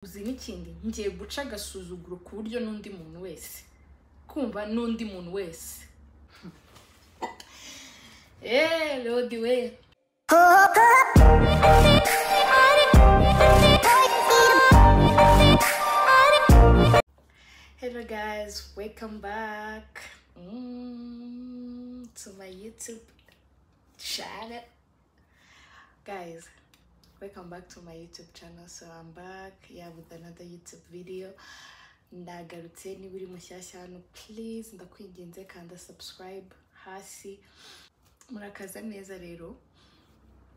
uzi n'ikindi ngiye guca agasuzuguro ku buryo n'undi muntu wese kumva n'undi muntu wese Lodi we. Hello guys, welcome back to my YouTube channel. Guys, welcome back to my YouTube channel. So I'm back with another YouTube video. Ndagarutse niba uri mushyashya hano, please ndakwinginze kanda subscribe hasi. Murakaza neza rero.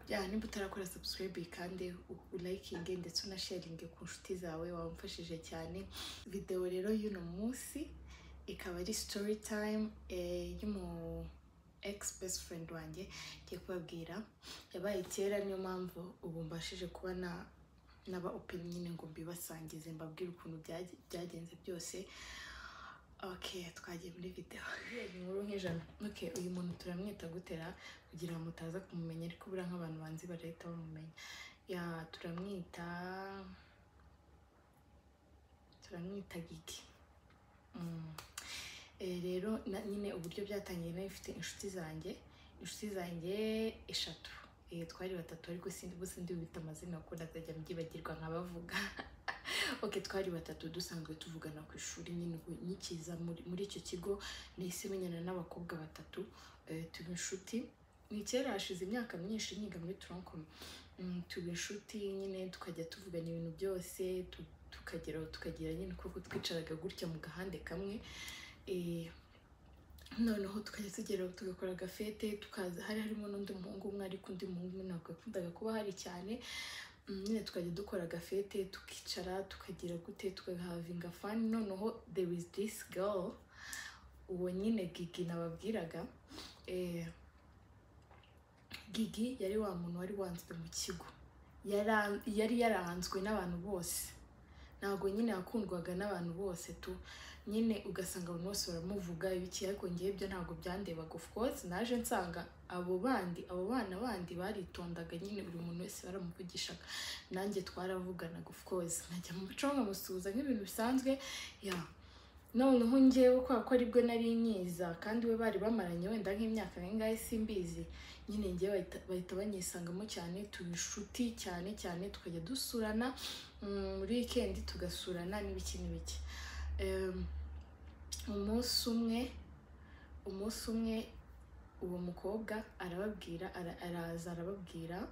Nimba utarakora subscribe kandi ulikinge ndetse unasharinge ku nshuti zawe wamfashije cyane. Video rero y'uno munsi ikaba ari story time y'umu ex best friend wanjye ngiye kubabwira. Yabaye kera, niyo mpamvu ubu mbashije kuba naba open nyine ngo mbibasangize mbabwire ukuntu byagenze byose. Okay, twagiye muri video. Inkuru nk'ijana. Okay, uyu muntu turamwita gutera kugira ngo mutaza kumumenya, ariko bura nk'abantu banzi barahita bamumenya. Turamwita Gigi. Rero nyine uburyo byatangiye, nayo ifite inshuti zanjye eshatu. Twari batatu ariko sindi bita amazina kuko ndazajya mbyibagirwa nkabavuga. Okay, twari batatu dusanzwe tuvugana ku ishuri nyine nyikiza muri icyo kigo, nise menyana n'abakobwa batatu tuba inshuti. Ni kera hashize imyaka myinshi nyiga muri Tronkom. Tuba inshuti nyine tukajya tuvugana ibintu byose, tukagira nyine kuko twicaraga gutya mu gahande kamwe. Noneho tukajya tugera tugakora gafete, tukaza harimo n'undi muhungu umwe, ariko undi muhungu ntabwo yakundaga kuba hari cyane. Nyine tukajya dukora gafete, tukicara tukagira gute, tukahavinga fun. Noneho there is this girl, uwo nyine Gigi nababwiraga. Gigi yari wa muntu wari wanzwe mu kigo, yari yaranzwe n'abantu bose, ntabwo nyine yakundwaga n'abantu bose tu. Nyine ugasanga abantu bose baramuvuga ibiki, ariko ngiye ibyo ntabwo byandebaga. Of course naje nsanga abo bana bandi baritondaga, nyine buri muntu wese baramuvugishaga, nanjye twaravuganaga. Of course najya mu bico nkamusuhuza nk'ibintu bisanzwe. Noneho ngewe ko aribwo nari nyiza, kandi we bari bamaranye wenda nk'imyaka nk'ingahe simbizi. Nyine ngewe bahita banyisangamo cyane, tuba inshuti cyane, tukajya dusurana muri weekend, tugasurana n'ibiki. Umunsi umwe uwo mukobwa araza arababwira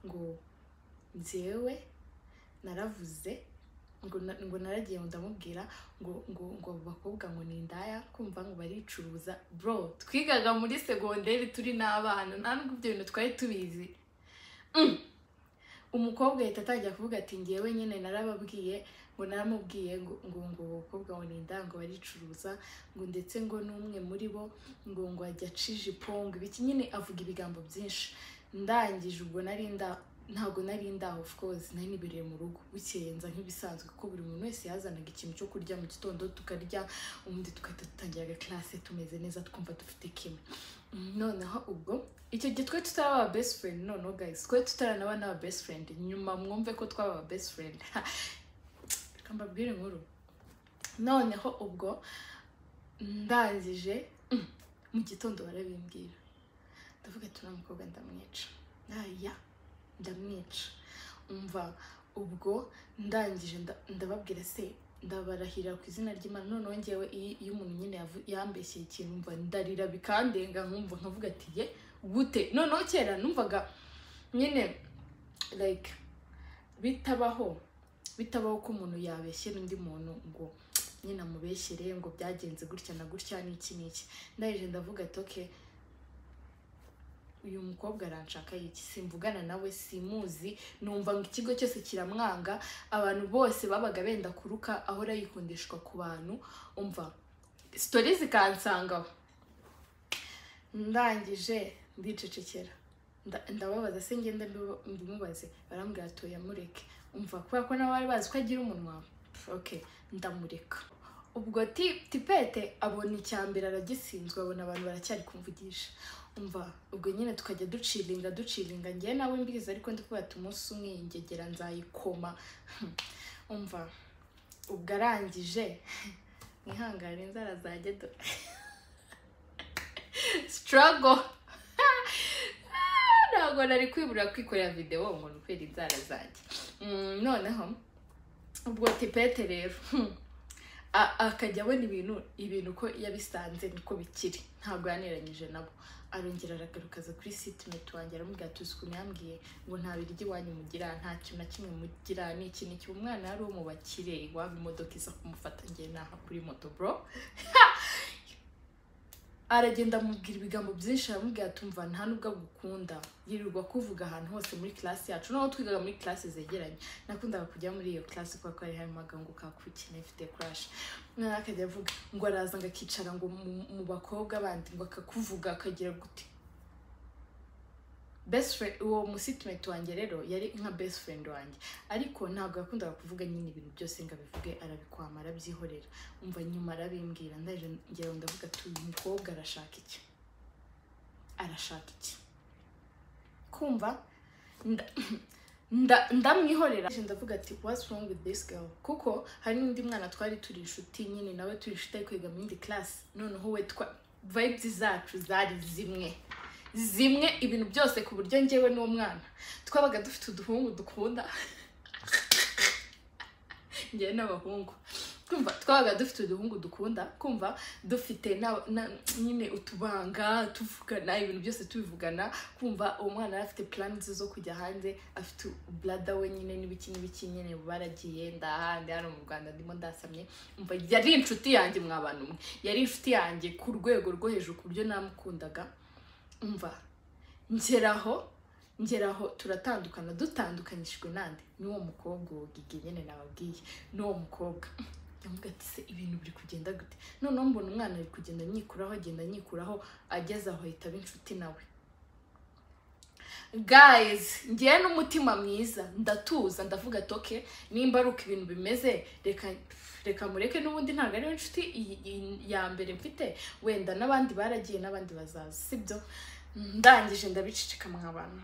ngo nzewe naravuze ngo naragiye ndamubwira ngo bakobwa ngo ni indaya, kumva ngo baricuruza. Bro, twigaga muri segonderi turi n'abana, nta nubwo ibyo bintu twari tubizi. Umukobwa ahita atangira kuvuga ati ngewe nyine narababwiye, ngo naramubwiye ngo bakobwa ngo ni indaya, ngo baricuruza, ngo ndetse ngo n'umwe muri bo ngo ajya acijipo, ngo ibiki, nyine avuga ibigambo byinshi. Ndangije ubwo ntabwo nari ndaho. Of course nari nibereye mu rugo, bukeye nza nk'ibisanzwe kuko buri muntu wese yazanaga ikintu cyo kurya mu gitondo, tukarya ubundi tugahita dutangira classe tumeze neza, twumva dufite kimwe. Noneho ubwo icyo gihe twe tutaraba best friend. Noneho guys, twe tutaranaba n'aba best friend, nyuma mwumve ko twaba best friend. Mbabwire inkuru. Noneho ubwo ndangije mu gitondo barabimbwira, ndavuga ati n'umukobwa ndamwica. Ndamwica. Umva ubwo ndangije ndababwira se ndabarahira ku izina ry'Imana. Noneho ngewe iyo umuntu nyine yambeshye ikintu umva ndarira bikandenga, nkumva nkavuga ati ye gute. Noneho kera numvaga nyine like bitabaho ko umuntu yabeshyera undi muntu ngo nyine amubeshyere ngo byagenze gutya na gutya n'iki. Ndahije ndavuga ati okay, uyu mukobwa aranshaka iki, simvugana nawe, simuzi. Numva ngo ikigo cyose kiramwanga, abantu bose babaga benda kuruka, ahora yikundishwa ku bantu. Umva stories zikansangaho. Ndangije ndicecekera, ndababaza se ngende mbimubaze, barambwira ati oya mureke. Umva kubera ko nawe bari bazi ko agira umunwa. Okay, ndamureka. Ubwo tipete abona icyambere aragisinzwe, abona abantu baracyari kumvugisha. Umva ubwo nyine tukajya ducilinga ngiye nawe mbiza, ariko ndikuba ati umunsi umwe ingegera nzayikoma. umva ubwo arangije nihangane inzara zanjye struggle ntabwo nari kwibura kwikorera video ngo nukwera inzara zanjye. Noneho ubwo tipete rero akajya abona ibintu ko yabisanze niko bikiri, ntabwo yaneranyije nabo. Arongera aragarukaza kuri seatmate wanjye aramubwira ati uzi ukuntu yambwiye ngo nta biryo iwanyu mugira, nta kintu na kimwe mugira, ni iki n'iki. Umwana yari uwo mu bakire iwabo imodoka iza kumufata njye naha kuri moto bro. Aragenda amubwira ibigambo byinshi, aramubwira ati umva nta nubwo agukunda, yirirwa kuvuga ahantu hose muri class yacu. Naho twigaga muri class zegeranye, nakundaga kujya muri iyo class kuko ari harimo agango kakukina ifite crush. Akajya avuga ngo araza ngakicara ngo mu bakobwa bandi ngo akakuvuga akagira gute. Best friend uwo musitmate wanjye rero yari nka best friend wanjye, ariko ntabwo yakundaga kuvuga nyine ibintu byose ngo abivuge, arabikwama arabyihorera. Umva nyuma arabimbwira, ndaje ngero ndavuga ati uyu mukobwa arashaka iki, kumva ndamwihorera. Ndavuga ati what's wrong with this girl, kuko hari n'undi mwana twari turi inshuti nyine nawe turi inshuti ari kwiga muri class. Noneho we vibes zacu zari zimwe ibintu byose ku buryo njyewe n'uwo mwana twabaga dufite uduhungu dukunda njyewe n'abahungu, kumva twabaga dufite uduhungu dukunda, kumva dufite nyine utubanga tuvugana ibintu byose tubivugana. Kumva uwo mwana afite plans zo kujya hanze, afite brother we nyine n'ibiki nyine baragiye ndahandi hano mu Rwanda ndimo ndasamye. Umva yari inshuti yanjye mwabantu mwe, yari inshuti yanjye ku rwego rwo hejuru ku buryo namukundaga. Umva ngeraho turatandukana, dutandukanyishwe nande n'uwo mukobwa wogige nyene nababwiye. N'uwo mukobwa yamuga ati se ibintu biri kugenda gute. Noneho mbona umwana ari kugenda nyikuraho ageze aho hitaba inshuti nawe. Guys, ngiye n'umutima mwiza ndatuza ndavuga ati okay nimba aruka ibintu bimeze reka mureke, n'ubundi ntago ari inshuti ya mbere mfite, wenda n'abandi baragiye n'abandi bazaza sibyo. Ndangije ndabicicika mw'abantu.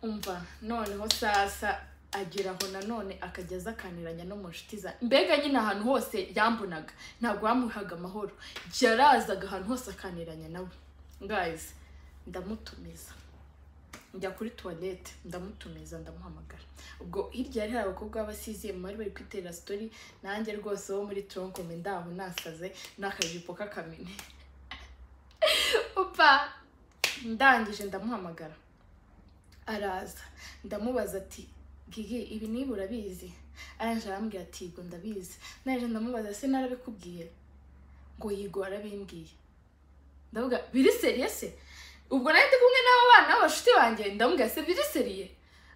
Umva noneho sasa ageraho nanone akageza akaniranya no mu nshuti za, mbega nyine ahantu hose yambonaga ntabwo bamuhaga amahoro, yarazaga ahantu hose akaniranya nawe. Guys, ndamutumiza njya kuri toilette, ndamutumiza ndamuhamagara. Ubwo hirya hari abakobwa b'abasiziye mu bari kwitera story, nanjye rwose wo muri tronkome ndaho nasaze n'akajipo k'akamene. Opa ndangije ndamuhamagara, araza ndamubaza ati Gigi ibi niba urabizi? Aranje arambwira ati yego ndabizi. Naje ndamubaza se narabikubwiye? Ngo yego arabimbwiye. Ndavuga biri serious? Ubwo nari ndi kumwe n'abo bana b'abashuti banjye, ndamubwira se biri serious?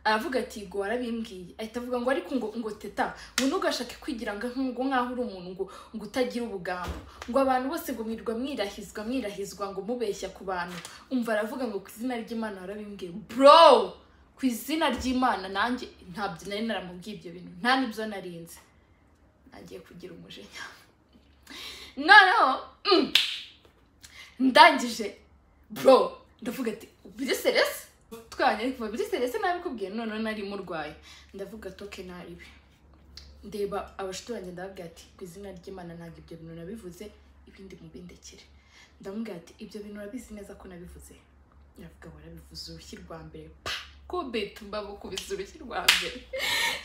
Aravuga ati yego arabimbwiye. Ahita avuga ngo ariko ngo teta ngo ntugashake kwigira ngo nkaho uri umuntu ngo utagira ubugambo, ngo abantu bose ngo mwirwa mwirahizwa ngo mubeshya ku bantu. Umva aravuga ngo ku izina ry'Imana arabimbwiye. Bro, ku izina ry'Imana nanjye ntabyo nari naramubwiye ibyo bintu, nta nibyo narinze. Nagiye kugira umujinya. Noneho ndangije bro ndavuga ati biri serious? Twanye kuva biri serious nabikubwiye. None nari murwaye ndavuga toke naribi ndeba abashuti banjye ndababwira ati ku izina ry'Imana ntabwo ibyo bintu nabivuze, ibindi mubindekere. Ndamubwira ati ibyo bintu urabizi neza ko nabivuze? Yavuga warabivuze urushyi rwa mbere ko betu mbabo kubisa urushyi rwa mbere.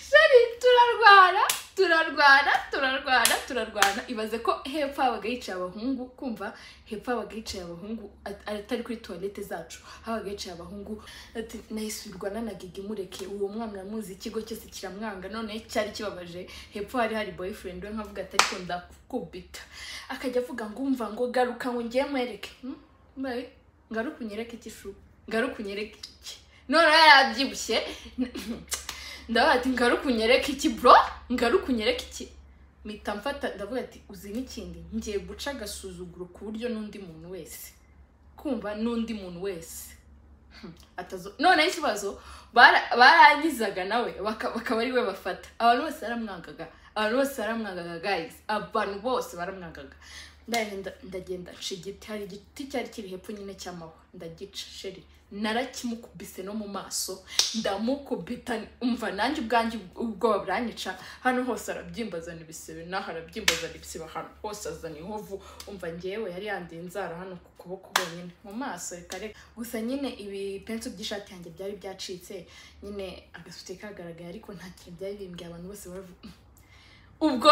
Shari turarwana. Ibaze ko hepfo habaga yicaye abahungu, kumva hepfo habaga yicaye abahungu atari kuri toilette zacu, habaga yicaye abahungu. Ati nayisubirwa na Gigi mureke uwo mwana muzi ikigo cyose kiramwanga. None cyari kibabaje, hepfo hari boyfriend we, nkavuga ati ariko ndakubita. Akajya avuga ngo umva ngo garuka ngo ngiye mwereke. Ngaruka unyereke ikishu, ngaruka unyereke iki. None yarabyibushye ndavuga ati ngaruka unyereke iki bro, ngaruka unyereke iki. Mpita mfata ndavuga ati uzi n'ikindi ngiye guca agasuzuguro ku buryo n'undi muntu wese, kumva n'undi muntu wese atazo. None ikibazo barangizaga nawe bakaba ari we bafata. Abantu bose baramwangaga guys, abantu bose baramwangaga. ndagenda nshigiti hari igiti cyari kiri hepfo nyine cy'amahwa ndagica sheri narakimukubise no mu maso ndamukubita umva nanjye ubwanjye ubwo branyica hano hose arabyimbazana ibisebe naho arabyimbazana ibisiba hano hose azana inkovu umva ngewe yari yandiye inzara hano ku kuboko bonyine mu maso reka gusa nyine ibi penso by'ishati yanjye byari byacitse nyine agasute kagaragaye ariko nta kintu byari bimbwiye abantu bose ubwo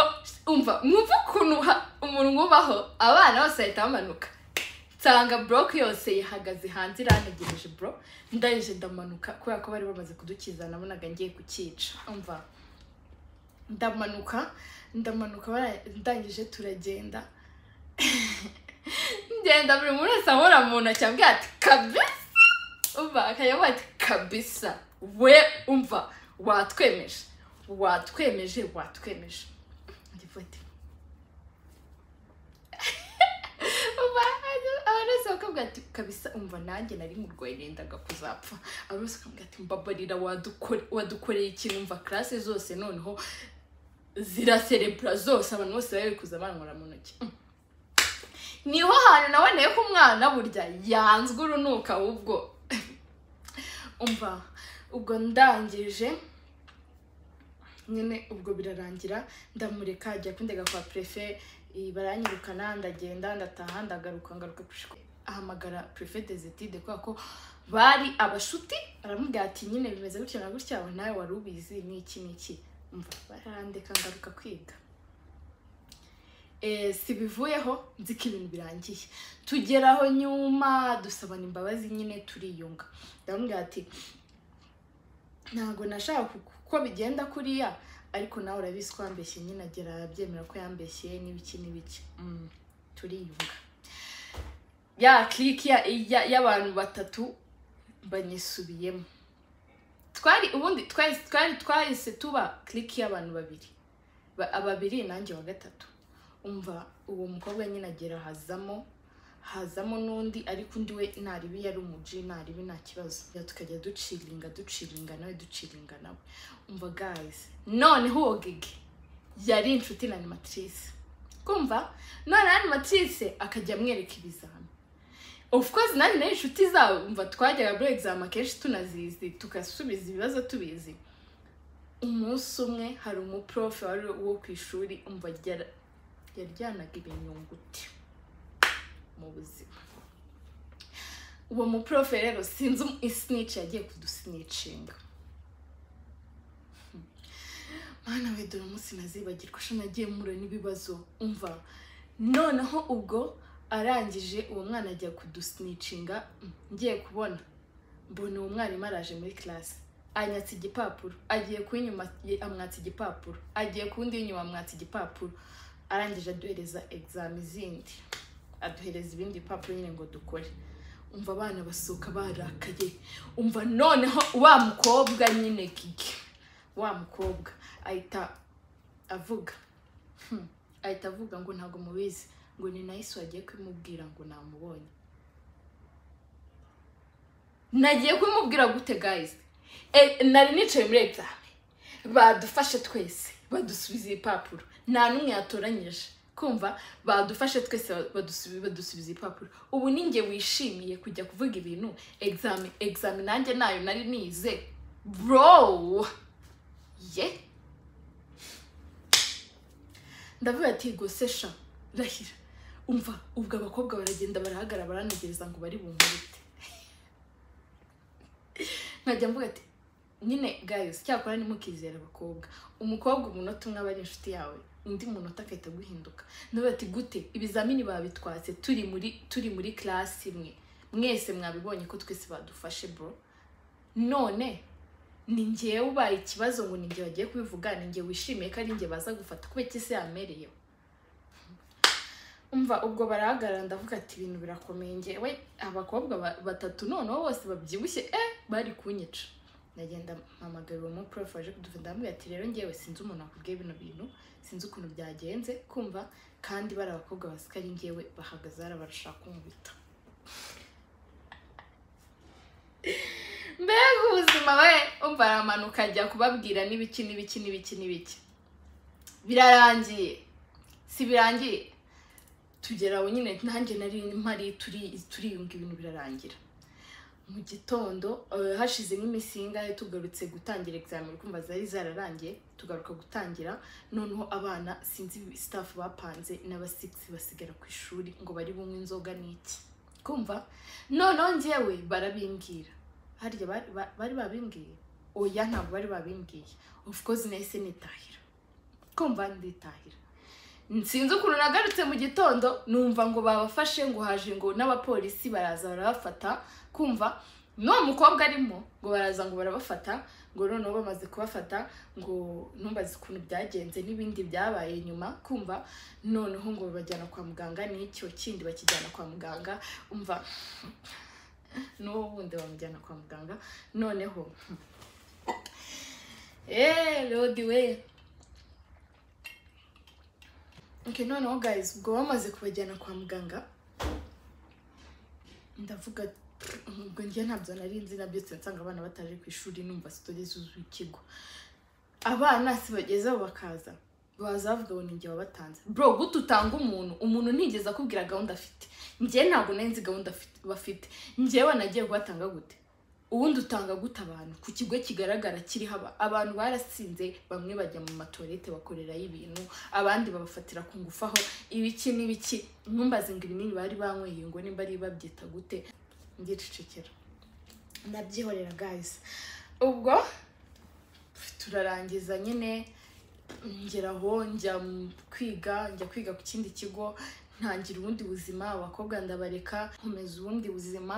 umva mwumva ukuntu umuntu ngubaho abana bose bahita bamanuka nsanga block yose yahagaze hanze iranegereje bro ndayije ndamanuka kubera ko bari bamaze kudukiza nabonaga ngiye kukica umva ndamanuka ndangije turagenda ngenda buri muntu wese amora mu ntoki ambwira ati kabisa umva akayavuga ati kabisa we umva watwemeje ndifate abana bakabwira ati kabisa umva nanjye nari murwaye nendaga kuzapfa abose bakambwira ati mbabarira wadukoreye ikintu umva class zose noneho ziracerebra zose abantu bose bari kuza bankora mu ntoki niho hantu naboneye ko umwana burya yanzwe urunuka ubwo umva ubwo ndangije nyine ubwo birarangira ndamureka ajya kundega kwa prefet baranyirukana ndagenda ndataha ndagaruka ahamagara prefet des études kwa ko bari abashuti aramubwira ati nyine bimeze gutyo na gutyo aho nawe wari ubizi niki umva barandeka ngaruka kwiga sibivuyeho nziko ibintu birangiye tugeraho nyuma dusabana imbabazi nyine turiyunga ndamubwira ati ntago nashaka kuko bigenda kuriya ariko nawe urabizi ko yambeshye nyine agera arabyemera ko yambeshye n'ibiki turiyunga ya click y'abantu batatu banyisubiyemo twahise tuba click y'abantu babiri nanjye wa gatatu umva uwo mukobwa nyine agera hazamo n'undi ariko undi we ntaribi yari umuji ntaribi nta kibazo tukajya ducilinga nawe umva guys noneho uwo gigi yari inshuti na animatrice kumva none animatrice akajya amwereka ibizami of course nari inshuti zawe umva twajyaga muri exam akenshi tunazizi tukasubiza ibibazo tubizi umunsi umwe hari umuprof wari wo ku ishuri umva yaryanaga ibinyunguti mu buzima uwo muprof rero sinzi isnitch yagiye kudusnitchinga mana we dore umunsi nazibagirwa sho nagiye mura n'ibibazo umva noneho ubwo arangije uwo mwana ajya kudusnitchinga ngiye kubona mbona uwo mwarimu araje muri class anyatse igipapuro agiye kunyuma amwatse igipapuro agiye kundi inyuma amwatse igipapuro arangije aduhereza exam zindi aduhereza ibindi bipapuro nyine ngo dukore umva abana basohoka barakaye umva noneho wa mukobwa nyine gigi wa mukobwa ahita avuga ngo ntago mubizi ngo ni nice wagiye kwimubwira ngo namubonye nagiye kwimubwira gute guys nari nicaye muri exam badufashe twese badusubiza ibipapuro nta numwe yatoranyije kumva badufashe twese badusubiza ibipapuro ubu ninjye wishimiye kujya kuvuga ibintu exam nanjye nayo nari nize bro ndavuga ati gosesha rahira umva ubwo abakobwa baragenda barahagara baranegereza ngo bari bumurite nkajya mvuga ati nyine guys cyakora nimukizera abakobwa umukobwa umunota umwe abari inshuti yawe undi munota akahita guhinduka ndavuga ati gute ibizamini babitwatse turi muri class imwe mwese mwabibonye ko twese badufashe bro none ni ngiye ubaye ikibazo ngo ninjye bagiye kubivuga ninjye wishimiye ko ari ngiye baza gufata kubera iki se yamereyeho umva ubwo barahagarara ndavuga ati ibintu birakomeye ngewe abakobwa batatu noneho bose babyibushye bari kunyica ndagenda mpamagara uwo muprof aje kudufata ndamubwira ati rero ngewe sinzi umuntu akubwiye bino bintu sinzi ukuntu byagenze kumva kandi bari abakobwa basikari ngewe bahagaze barashaka kumubita mbega ubuzima we umva aramanuka ajya kubabwira n'ibiki birarangiye si birangiye tugeraho nyine nanjye nari mpari turiyunga ibintu birarangira. Mu gitondo hashize nk'imisinga tugarutse gutangira examen kumva zari zararangiye tugaruka gutangira noneho abana sinzi staff bapanze n'aba6 basigara ku ishuri ngo bari bumwe inzoga n'iki kumva noneho njyewe barabimbwira harya bari babimbwiye oya ntabwo bari babimbwiye of course nahise nitahira kumva nditahira nsinzi ukuntu nagarutse mu gitondo numva ngo babafashe ngo haje ngo n'abapolisi baraza barabafata kumva no mukobwa arimo ngo baraza ngo barabafata ngo noneho bamaze kubafata ngo numbaze ukuntu byagenze n'ibindi byabaye nyuma kumva noneho ngo bajyana kwa muganga n'icyo kindi bakijyana kwa muganga umva n'ubundi bamujyana kwa muganga noneho Lord we okay noneho guys ubwo bamaze kubajyana kwa muganga ndavuga ubwo njye ntabyo nari nzi nabyo nsanga abana bataje ku ishuri numva sitoge zuzuye ikigo abana sibagezeho bakaza bazavuga ngo ninjye wabatanze bro gututanga umuntu ntigeze akubwira gahunda afite njye ntabwo nenzi gahunda bafite njyewe nagiye kubatanga gute ubundi utanga gute abantu ku kigo kigaragara kiri abantu barasinze bamwe bajya mu matorete bakorera y'ibintu abandi babafatira ku ngufaho ibiki n'ibiki ntumbaze ngo ibinini bari banyweye ngo nimba ari babyita gute ngicecekera ndabyihorera guys ubwo turarangiza nyine ngeraho njya kwiga ku kindi kigo ntangira ubundi buzima abakobwa ndabareka nkomeza ubundi buzima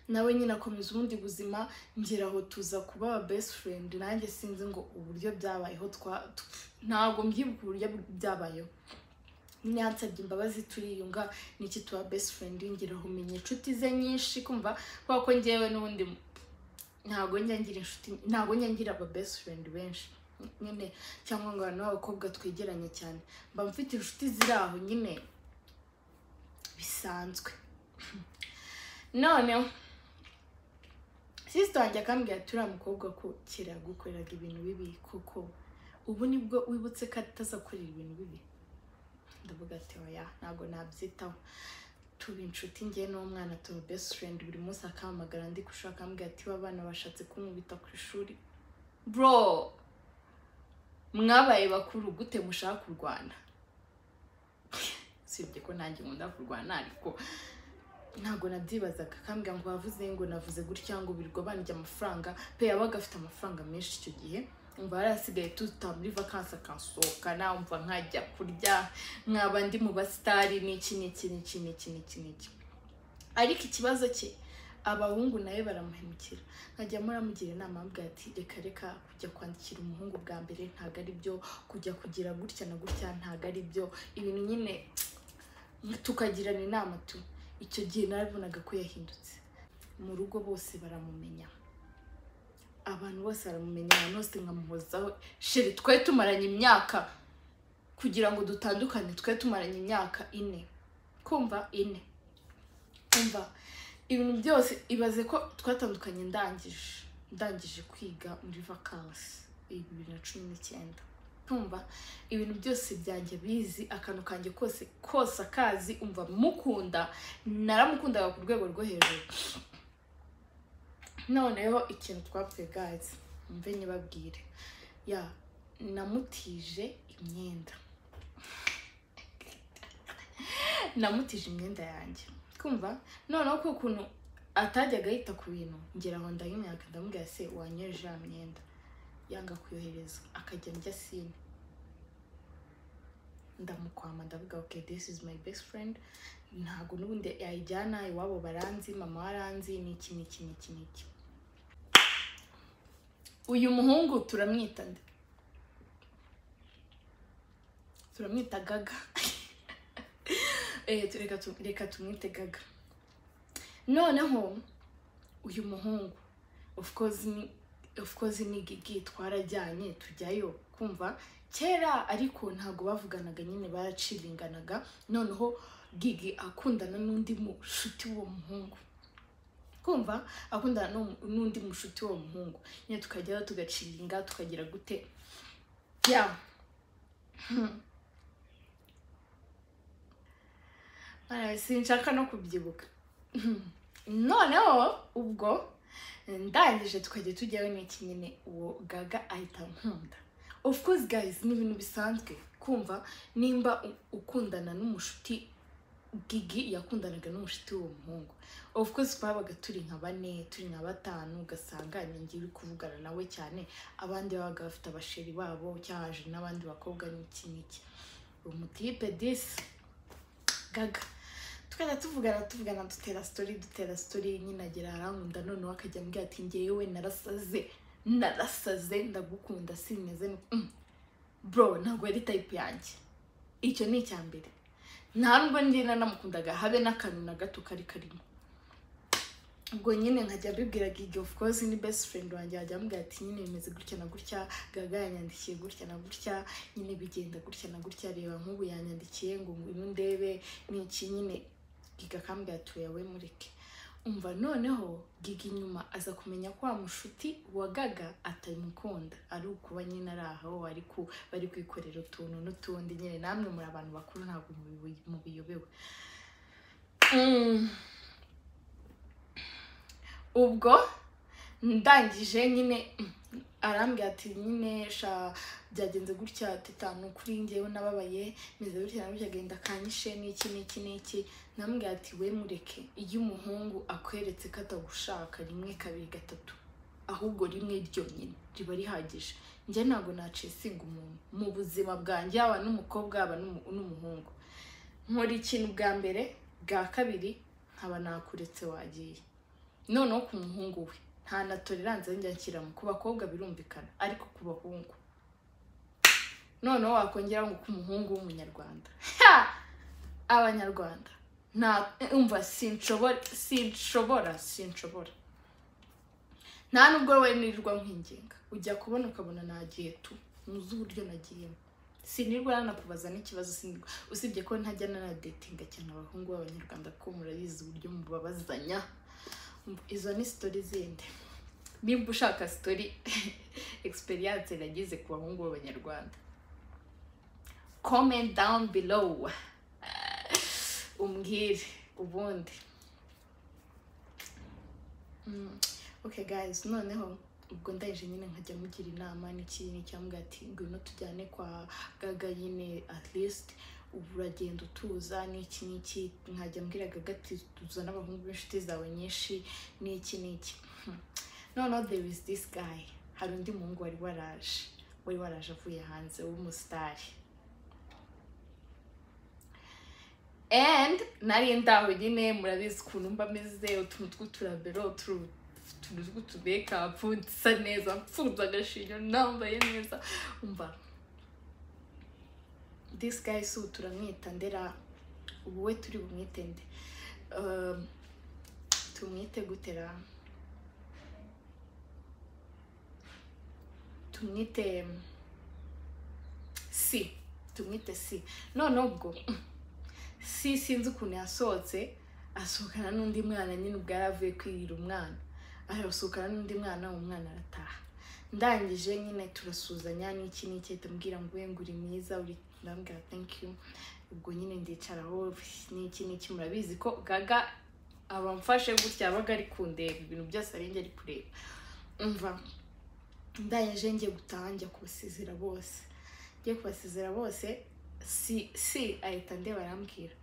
nawe nyine akomeza ubundi buzima ngeraho tuza kuba aba best friend nanjye sinzi ngo uburyo byabayeho ntabwo mbyibuka uburyo byabayeho nyansabye imbabazi turiyunga niki tuba best friend ngeraho umenye inshuti ze nyinshi kumva kuko ngewe n'ubundi ntabwo nyangira inshuti ntabwo nyangira aba best friend benshi nyine cyangwa ngo abantu b'abakobwa twegeranye cyane mba mfite inshuti ziri aho nyine bisanzwe noneho sister wanjye akambwira turi umukobwa ko kera gukoreraga ibintu bibi kuko ubu nibwo wibutse ko atazakorera ibintu bibi ndavuga ati oya ntabwo nabyitaho tuba inshuti njye n'umwana tuba best friend buri munsi akamagara ndi gushaka akambwira ati abana bashatse kumubita ku ishuri bro mwabaye bakuru gute mushaka kurwana sibye ko nanjye nkunda kurwana ariko ntago nabyibazaga akambwira ngo bavuze ngo navuze gutya ngo birirwa banjye amafaranga pe yabaga afite amafaranga menshi icyo gihe umva yarasigaye tuta muri vacances akansohoka na umva nkajya kurya nkaba ndi mu basitari n'iki ariko ikibazo cye abahungu nawe baramuhemukira nkajya muramugira inama ambwira ati reka kujya kwandikira umuhungu bwa mbere ntago ari byo kujya kugira gutya na gutya ntago ari byo ibintu nyine tukagirana inama icyo gihe narabonaga ko yahindutse mu rugo bose baramumenya abantu bose baramumenya abantu bose nkamuhozaho sheri twe tumaranye imyaka kugira ngo dutandukane twe tumaranye imyaka 4 kumva 4 kumva ibintu byose ibaze ko twatandukanye ndangije kwiga muri vacances 2019 kumva ibintu byose byanjye bizi akantu kanjye kose akazi umva mukunda naramukundaga ku rwego rwo hejuru noneho ikintu twapfuye guys mve nyibabwire namutije imyenda yanjye kumva noneho ko ukuntu atajyaga yita ku bintu ngeraho ndahimyaka ndamubwira se wanyeje ya myenda yanga kuyohereza akajya njya sine ndamukwama ndavuga okay this is my best friend ntago nubundi yayijyana iwabo baranzi mama waranzi niki uyu muhungu turamwita gaga reka tumwite gaga noneho uyu muhungu of course ni Gigi twarajyanye tujyayo kumva kera ariko ntago bavuganaga nyine baracilinganaga noneho Gigi akundana n'undi mushuti wo muhungu kumva akundana n'undi mushuti wo muhungu nyine tukajyayo tugacilinga tukagira gute sinshaka no kubyibuka. Noneho ubwo ndangije tukajya tujyayo n'iki nyine uwo Gaga ahita nkunda. Of course guys, ni ibintu bisanzwe kumva nimba ukundana n'umushuti. Gigi yakundanaga n'umushuti w'uwo muhungu. Of course twabaga turi nka 4 turi nka 5 ugasanga ngiye kuvugana nawe cyane, abandi babaga bafite abasheri babo cyaje n'abandi bakobwa n'iki. Umutipe this Gaga tukajya tuvugana dutera story nyine agera arankunda, noneho akajya ambwira ati ngewe narasaze ndagukunda simeze bro ntabwo ari type yanjye. Icyo ni icyambere. Nta nubwo njye namukundaga habe n'akantu na gato kari karimo. Ubwo nyine nkajya mbibwira Gigi, of course ni best friend wanjye, ajya ambwira ati nyine bimeze gutya na gutya, Gaga yanyandikiye gutya na gutya, nyine bigenda gutya na gutya, reba nk'ubu yanyandikiye ngo ngwino ndebe n'iki nyine. Gigi akambwira ati yawe mureke. Umva noneho Gigi nyuma aza kumenya ko mushuti wa Gaga atamukunda, ari ukuba nyine araho bari kwikorera utuntu n'utundi nyine, namwe muri abantu bakuru ntabwo mubiyobewe. Ubwo ndangije nyine arambwira ati nyine sha byagenze gutya titanu kuri ngewe nababaye meze gutya na gutya genda kanyishe n'iki. Nambwira ati we mureke, iyo umuhungu akweretse ko atagushaka 1 2 3 ahubwo rimwe ryo nyine riba rihagije. Njye ntabwo nacisinga umuntu mu buzima bwanjye, yaba n'umukobwa yaba n'umuhungu. Nkora ikintu bwa mbere bwa kabiri nkaba nakuretse wagiye. Noneho ku muhungu we nta na tolerance njya nshyiramo. Ku bakobwa birumvikana, ariko ku bahungu noneho wakongera ngo ku muhungu w'umunyarwanda abanyarwanda umva sinshobora. Nta nubwo we nirirwa nkwinginga, ujya kubona ukabona nagiye tu muzi uburyo nagiyemo. Sinirwa nakubaza n'ikibazo, usibye ko ntajya na datinga cyane abahungu b'abanyarwanda ko murabizi uburyo mubabazanya. Izo ni story zindi. Nimba ushaka story experience nagize ku bahungu b'abanyarwanda, comment down below umbwire ubundi. Okay guys, noneho ubwo ndaje nyine nkajya mugira inama n'ikintu cyambwira ati ngwino tujyane kwa Gaga nyine, at least uragenda utuza n'iki. Nkajya mbwira Gaga ati tuza n'abahungu b'inshuti zawe nyinshi n'iki. No, there is this guy. Hari undi muhungu wari waraje avuye hanze w'umusitari. And nari ndaho nyine murabizi ukuntu mba meze, utuntu tw'uturabero utuntu tw'utubeka nsa neza, mfunze agashinyo nambaye neza. Umva this guy so turamwita Ndera. Ubu we turi bumwite nde? Tumwite gutera, tumwite si. None ubwo sinzi ukuntu yasohotse asohokana n'undi mwana nyine ubwo yaravuye kwirira umwana, arasohokana n'undi mwana, umwana arataha. Ndangije nyine turasuzanya n'iki tambwira ngo uri mwiza, uri ndambwira thank you. Ubwo nyine ndicaraho n'iki murabizi ko Gaga abamfashe gutya abaga ari kundeba ibintu byose ari nge ari kureba. Umva ndangije ngiye gutaha njya kubasezera bose. Ngiye kubasezera bose si ahita ndeba arambwira,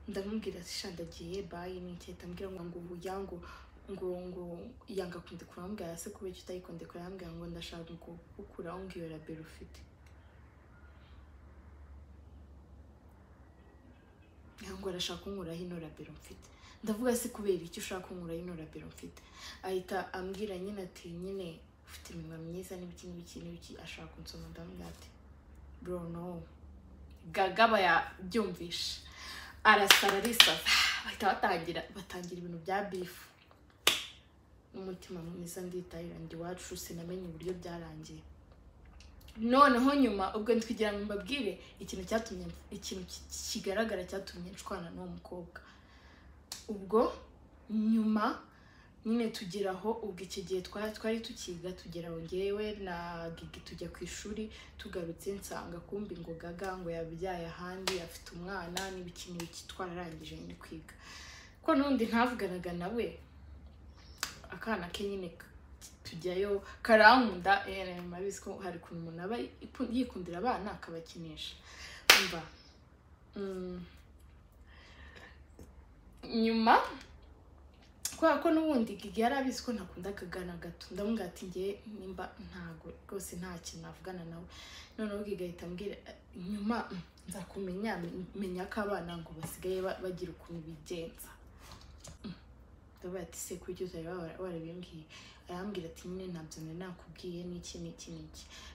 ndamubwira ati shandagiye bye n'iki. Tambwira ngo yanga kundekura, ambwira se kubera icyo utayikundekura, ambwira ngo ndashaka gukura ngiyo rabero ufite. Ngo arashaka kunkura hino rabero mfite. Ndavuga se kubera icyo ushaka kunkura hino rabero mfite. Ahita ambwira nyine ati nyine ufite iminwa myiza n'ibiki ashaka kunsoma. Ndamubwira ati bro no. Gaga bayabyumvisha arasara arisaza, bahita batangira ibintu bya beef. Umutima mwiza nditahira ndi wacu sinamenye uburyo byarangiye. Noneho nyuma ubwo ntwigira ngo mbabwire ikintu kigaragara cyatumye nshwana n'uwo mukobwa. Ubwo nyuma nyine tugeraho ubwo iki gihe twari tukiga tugeraho ngewe na Gigi tujya ku ishuri tugarutse nsanga kumbi ngo Gaga ngo yabyaye ahandi afite umwana n'ibiki twararangije nyine kwiga ko nundi ntavuganaga nawe akana ke nyine tujyayo karankunda mabizi ko hari kuntu umuntu aba yikundira abana akabakinisha umva nyuma kwa ko nubundi Gigi yarabizi ko ntakunda Gagana gato ndamubwira ati ngiye nimba ntago rwose nta kintu navugana nawe noneho Gigi ahita ambwira nyuma nzakumenya menya ko abana ngo basigaye bagira ukuntu bigenza ndavuga ati se kuri cyo warabimbwiye arambwira ati nyine ntabyo nakubwiye n'iki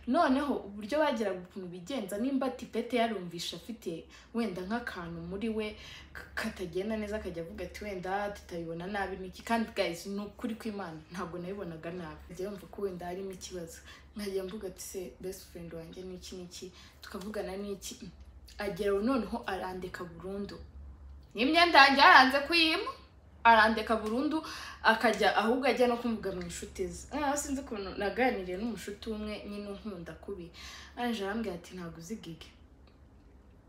noneho uburyo bagiraga ukuntu bigenza nimba Tipete yarumvisha afite wenda nk'akantu muri we katagenda neza akajya avuga ati wenda tutayibona nabi n'iki kandi guys n'ukuri kw'Imana ntabwo nabibonaga nabi njye yumva ko wenda harimo ikibazo nkajya mvuga ati se best friend wanjye n'iki tukavugana n'iki agera noneho arandeka burundu n'imyenda yanjye yaranze kuyima arandeka burundu akajya ahubwo ajya no kumuvuga mu inshuti ze sinzi ukuntu naganiriye n'umushuti umwe nyine unkunda kubi anje arambwira ati ntabwo uzi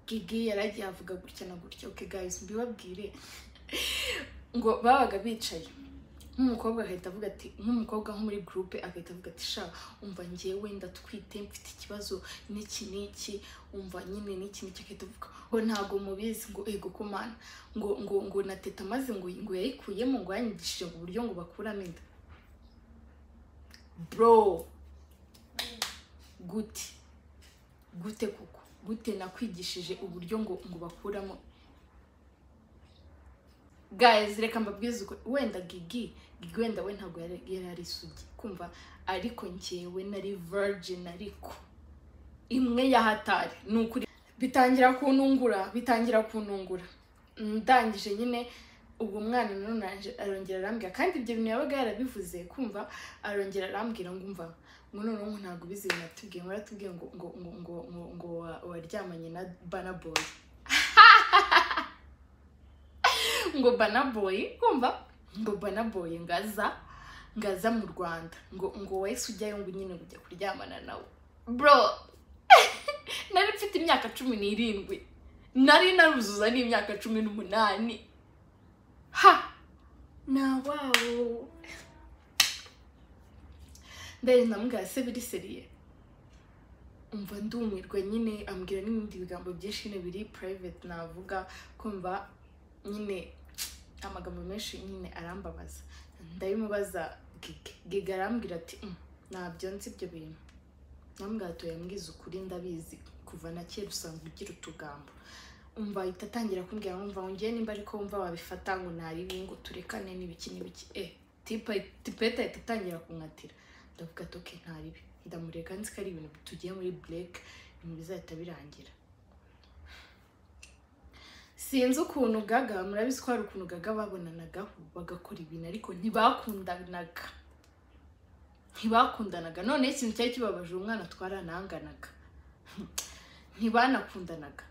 Gigi yaragiye avuga gutya na gutya okay guys mbibabwire ngo babaga bicaye nk'umukobwa akahita avuga ati nk'umukobwa nko muri groupe akahita avuga ati sha umva ngewe ndatwite mfite ikibazo n'iki umva nyine n'iki akahita avuga ngo ntago mubizi ngo ego kumana ngo na teta maze ngo yayikuyemo ngo yanyigishije ngo buryo ngo bakuramo inda bro gute kuko gute nakwigishije uburyo ngo bakuramo guys reka mbabwize uko wenda Gigi wenda we ntago yari ari isugi kumva ariko ngewe nari virgin ariko imwe yahatari nukuri bitangira kunungura ndangije nyine ubwo mwana none arongera arambwira kandi ibyo bintu yabaga yarabivuze kumva arongera arambwira ngo umva noneho ntago bizi natubwiye waratubwiye ngo waryamanye na Bana Boy ngo Bana Boy kumva ngo Bana Boy ngaza mu Rwanda ngo wese ujyayo ngo nyine kujya kuryamana nawe bro nari mfite imyaka 17 nari naruzuza n'imyaka 18 na wow ndari namubwira se biri seriye umva ndumirwa nyine ambwira n'ibindi bigambo byinshi biri private navuga kumva nyine amagambo menshi nyine arambabaza ndabimubaza Gigi arambwira ati ntabyo nzi ibyo bintu namubwira ati yambwiza ukuri ndabizi kuva na kera usanga ugira utugambo umva itatangira kumbwira ngo ngiye nimba ariko wumva wabifata ngo nari bingo turekane n'ibiki Tipete itatangira kunkatira ndavuga ati okay ntaribi ndamureka nzi ko ari ibintu tugiye muri break ibintu bizahita birangira sinzi ukuntu Gaga murabizi ko hari ukuntu Gaga babonanagaho bagakora ibintu ariko ntibakundanaga none ikintu cyari kibabaje umwana twarananganaga ntibanakundanaga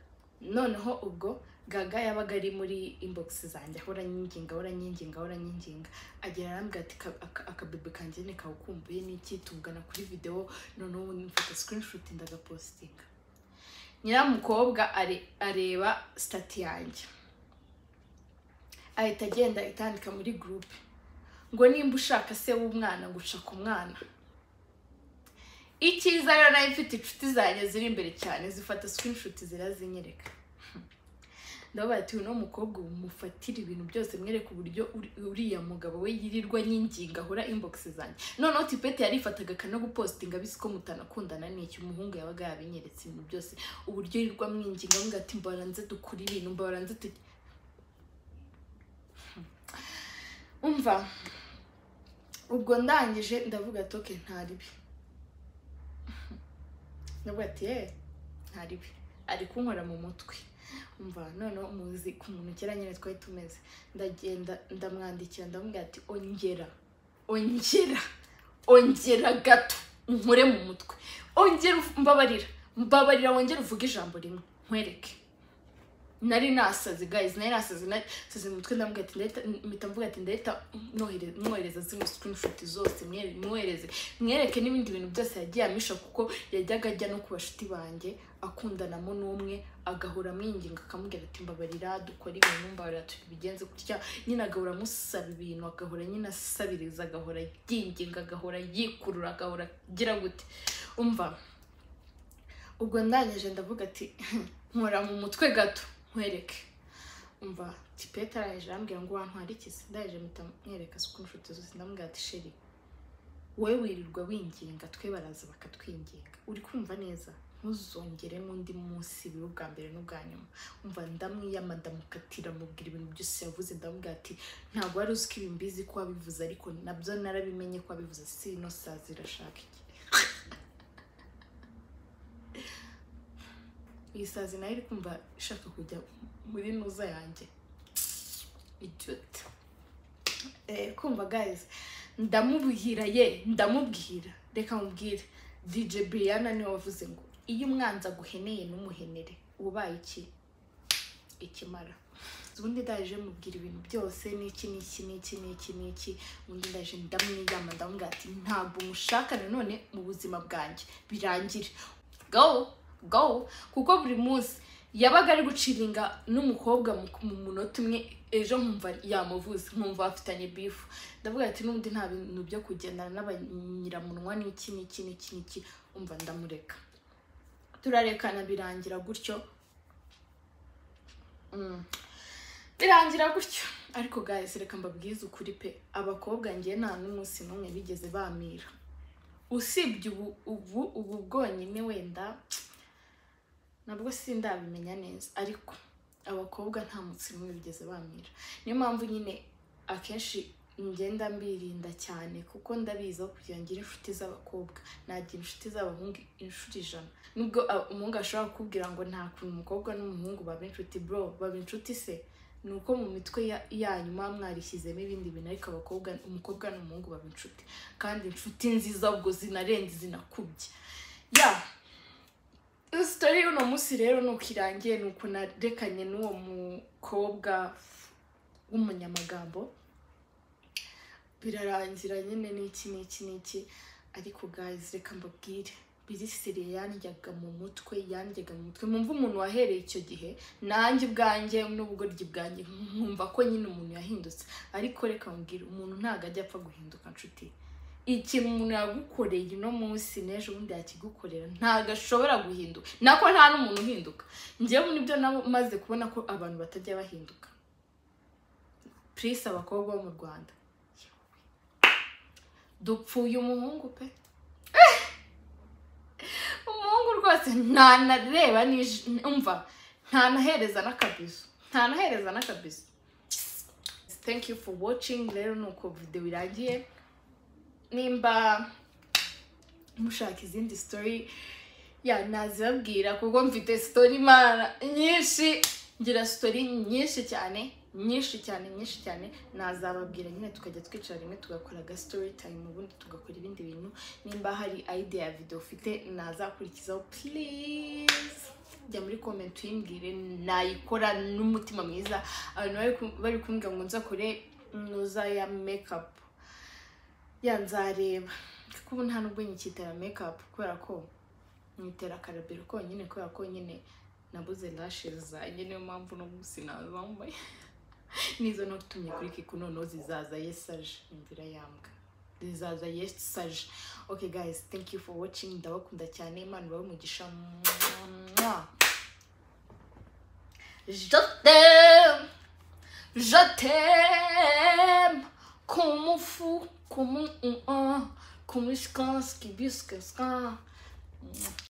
noneho ubwo Gaga yabaga ari muri inbox zanjye ahora nyinginga agera arambwira ati akabebe kanjye ne kawukumbuye n'iki tuvugana kuri video noneho mfata screenshot ndagapostinga nyiramukobwa areba stati yanjye ahita agenda itandika muri group ngo nimba ushaka se w'umwana ngo ushaka umwana ikiza rero nayo mfite inshuti zanjye ziri imbere cyane zifata screenshot zirazinyereka ndabaye ati uno mukobwa umufatira ibintu byose mwereka uburyo uriya mugabo we yirirwa nyinginga ahora inbox zanjye noneho Tipete yarifataga kana gupostinga bisi ko mutanakundana n'iki umuhungu yabaga yabinyeretse ibintu byose uburyo yirirwa mwinginga ngo ati mbaranze dukuri ibintu mbaranze umva ubwo ndangije ndavuga ati okay ntaribi ndavuga ati ntaribi ari kunkora mu mutwe umva noneho muzi ku muntu kera nyine twari tumeze ndagenda ndamwandikira ndamubwira ati ongera gato nkore mu mutwe ongera mbabarira wongera uvuga ijambo rimwe nkwereke nari nasaze guys, nari nasaze mu mutwe ndamubwira ati ndahita mpita mvuga ati ndahita mwohereza zino screenshot zose mwereke n'ibindi bintu byose yagiye amisha, kuko yajyaga ajya no ku bashuti banjye akundanamo n'umwe agahora amwinginga akamubwira ati mbabarira dukora ibintu, mbabarira tubigenze gutya, nyine agahora amusaba ibintu, agahora nyine asabiriza, agahora yinginga, agahora yikurura, agahora agira gute. Umva, ubwo ndangije ndavuga ati nkora mu mutwe gato nkwereke. Umva Tipeta araje arambwira ngo wantwara iki se, ndaje mpita mwereka screenshot zose, ndamubwira ati sheri wowe wirirwa winginga, twe baraza bakatwinginga, uri kumva neza, ntuzongere n'undi munsi bibe ubwa mbere n'ubwa nyuma. Umva ndamwiyama ndamukatira mubwira ibintu byose yavuze, ndamubwira ati ntabwo wari uzi ko ibi mbizi ko wabivuze, ariko nabyo narabimenye ko wabivuze, si ino saa zirashaka iki. Iyi sazi nayo iri kumva ishaka kujya muri nuza yanjye idiot. Kumva guys, ndamubwira reka mubwire DJ Brianna niwe wavuze ngo iyo umwanza guheneye n'umuhenere ubaye ikimara. Ubundi ndaje mubwira ibintu byose n'iki ubundi ndaje ndamwiyama ndamubwira ati ntabwo mushaka none mu buzima bwanjye birangire, go kuko buri munsi yabaga ari guciringa n'umukobwa mu munota umwe, ejo nkumva yamuvuze, nkumva afitanye beef, ndavuga ati n'undi nta bintu byo kugendana n'abanyiramunwa n'iki. Umva ndamureka, turarekana birangira gutyo. Ariko guys, reka mbabwize ukuri pe, abakobwa ngiye nta n'umunsi n'umwe bigeze bamira, usibye ubu bwonyine, wenda nabwo sindabimenya neza, ariko abakobwa nta munsi n'umwe bigeze bamira. Niyo mpamvu nyine akenshi ngenda mbirinda cyane, kuko ndabizi aho kugira ngire inshuti z'abakobwa nagira inshuti z'abahungu inshuro 100. Nubwo umuhungu ashobora kukubwira ngo nta kuntu umukobwa n'umuhungu baba inshuti, bro baba inshuti se nuko mu mitwe yanyu mwarishyizemo ibindi bintu, ariko umukobwa n'umuhungu baba inshuti, kandi inshuti nziza ubwo zinarenze zinakubye. Story y'uno munsi rero nuko irangiye, nuko narekanye n'uwo mukobwa w'umunyamagambo, birarangira nyine n'iki. Ariko guys, reka mbabwire, biri seriye yanjyaga mu mutwe. Mumva umuntu wahereye icyo gihe, nanjye ubwanjye n'ubugoryi bwanjye nkumva ko nyine umuntu yahindutse. Ariko reka mbabwire, umuntu ntago ajya apfa guhinduka nshuti. Ikintu umuntu yagukoreye no munsi n'ejo ubundi yakigukorera ntago ashobora guhinduka, nako nta n'umuntu uhinduka. Njyewe nibyo maze kubona ko abantu batajya bahinduka. Please abakobwa bo mu Rwanda, dupfuye umuhungu pe, umuhungu rwose ntanareba umva ntanahereza n'akabizo. Thank you for watching. Rero nuko video irangiye. Nimba mushaka izindi story nazibabwira, kuko mfite story nyinshi, ngira story nyinshi cyane, nazababwira nyine tukajya twicara rimwe tugakora story time, ubundi tugakora ibindi bintu. Nimba hari idea ya video ufite nazakurikizaho, please jya muri comment uyimbwire, nayikora n'umutima mwiza. Abantu bari kumbwira ngo nzakore nuza ya makeup, nzareba, kuko nta nubwo nyitera makeup, kubera ko nyitera karabero konyine, kubera ko nyine nabuze lashes zanjye, niyo mpamvu no gusinazambaye nizo no gutumye kuri Kiku, noneho zizaza yesaje, imvira yambwa zizaza yesaje. Okay guys, thank you for watching, ndabakunda cyane, Imana ibahe umugisha. Je t'aime comme un fou, comme un, comme un, comme un,